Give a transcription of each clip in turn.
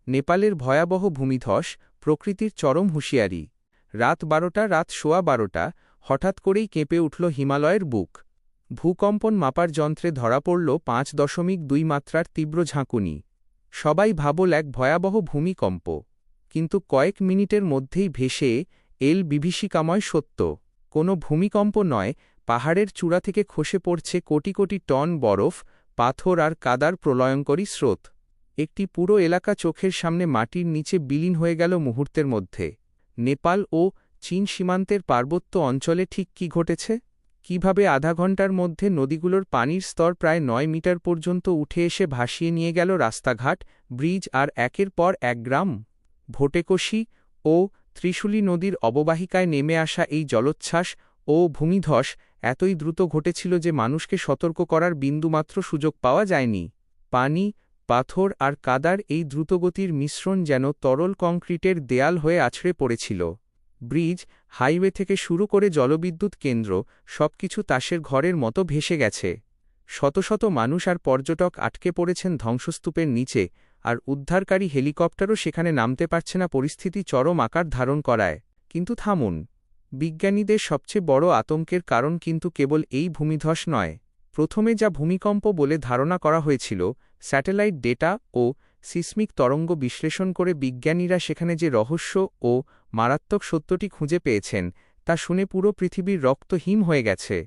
নেপালের ভয়াবহ ভূমিধস, প্রকৃতির চরম হুঁশিয়ারি। রাত ১২টা, রাত সোয়া ১২টা, হঠাৎ করেই কেঁপে উঠল হিমালয়ের বুক। ভূকম্পন মাপার যন্ত্রে ধরা পড়ল ৫.২ মাত্রার তীব্র ঝাঁকুনি। সবাই ভাবল এক ভয়াবহ ভূমিকম্প। কিন্তু কয়েক মিনিটের মধ্যেই ভেসে এল বিভীষিকাময় সত্য। কোনো ভূমিকম্প নয়, পাহাড়ের চূড়া থেকে খসে পড়ছে কোটি কোটি টন বরফ, পাথর আর কাদার প্রলয়ঙ্করী স্রোত। একটি পুরো এলাকা চোখের সামনে মাটির নিচে বিলীন হয়ে গেল মুহূর্তের মধ্যে। নেপাল ও চীন সীমান্তের পার্বত্য অঞ্চলে ঠিক কী ঘটেছে? কিভাবে আধা ঘণ্টার মধ্যে নদীগুলোর পানির স্তর প্রায় ৯ মিটার পর্যন্ত উঠে এসে ভাসিয়ে নিয়ে গেল রাস্তাঘাট, ব্রিজ আর একের পর এক গ্রাম? ভোটেকশী ও ত্রিশূলী নদীর অববাহিকায় নেমে আসা এই জলোচ্ছ্বাস ও ভূমিধস এতই দ্রুত ঘটেছিল যে মানুষকে সতর্ক করার বিন্দুমাত্র সুযোগ পাওয়া যায়নি। পানি, পাথর আর কাদার এই দ্রুতগতির মিশ্রণ যেন তরল কংক্রিটের দেয়াল হয়ে আছড়ে পড়েছিল। ব্রিজ, হাইওয়ে থেকে শুরু করে জলবিদ্যুৎ কেন্দ্র, সবকিছু তাসের ঘরের মতো ভেসে গেছে। শত শত মানুষ আর পর্যটক আটকে পড়েছেন ধ্বংসস্তূপের নিচে, আর উদ্ধারকারী হেলিকপ্টারও সেখানে নামতে পারছে না পরিস্থিতি চরম আকার ধারণ করায়। কিন্তু থামুন, বিজ্ঞানীদের সবচেয়ে বড় আতঙ্কের কারণ কিন্তু কেবল এই ভূমিধস নয়। প্রথমে যা ভূমিকম্প বলে ধারণা করা হয়েছিল, স্যাটেলাইট ডেটা ও সিসমিক তরঙ্গ বিশ্লেষণ করে বিজ্ঞানীরা সেখানে যে রহস্য ও মারাত্মক সত্যটি খুঁজে পেয়েছেন, তা শুনে পুরো পৃথিবীর রক্ত হিম হয়ে গেছে।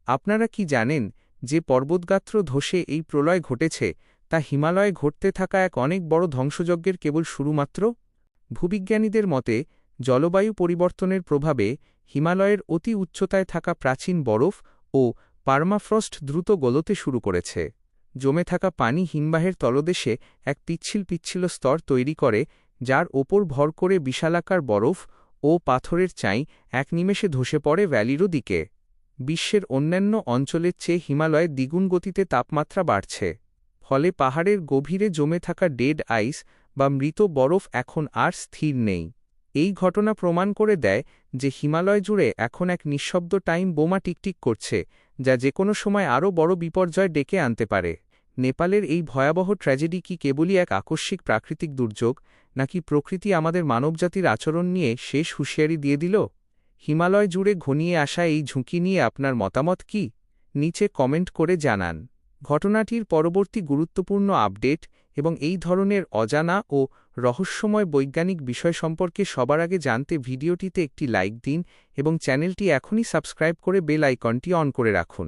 আপনারা কি জানেন যে পর্বতগাত্র ধসে এই প্রলয় ঘটেছে, তা হিমালয়ে ঘটতে থাকা এক অনেক বড় ধ্বংসযজ্ঞের কেবল শুরু মাত্র? ভূবিজ্ঞানীদের মতে, জলবায়ু পরিবর্তনের প্রভাবে হিমালয়ের অতি উচ্চতায় থাকা প্রাচীন বরফ ও পার্মাফ্রস্ট দ্রুত গলতে শুরু করেছে। জমে থাকা পানি হিমবাহের তলদেশে এক পিচ্ছিল পিচ্ছিল স্তর তৈরি করে, যার ওপর ভর করে বিশালাকার বরফ ও পাথরের চাই এক নিমেষে ধসে পড়ে ভ্যালিরও দিকে। বিশ্বের অন্যান্য অঞ্চলের চেয়ে হিমালয়ে দ্বিগুণ গতিতে তাপমাত্রা বাড়ছে। ফলে পাহাড়ের গভীরে জমে থাকা ডেড আইস বা মৃত বরফ এখন আর স্থির নেই। এই ঘটনা প্রমাণ করে দেয় যে হিমালয় জুড়ে এখন এক নিঃশব্দ টাইম বোমা টিকটিক করছে, যা যে কোনো সময় আরও বড় বিপর্যয় ডেকে আনতে পারে। নেপালের এই ভয়াবহ ট্র্যাজেডি কি কেবলই এক আকস্মিক প্রাকৃতিক দুর্যোগ, নাকি প্রকৃতি আমাদের মানবজাতির আচরণ নিয়ে শেষ হুঁশিয়ারি দিয়ে দিল? হিমালয় জুড়ে ঘনিয়ে আসা এই ঝুঁকি নিয়ে আপনার মতামত কি? নিচে কমেন্ট করে জানান। ঘটনাটির পরবর্তী গুরুত্বপূর্ণ আপডেট এবং এই ধরনের অজানা ও রহস্যময় বৈজ্ঞানিক বিষয় সম্পর্কে সবার আগে জানতে ভিডিওটিতে একটি লাইক দিন এবং চ্যানেলটি এখনই সাবস্ক্রাইব করে বেল আইকনটি অন করে রাখুন।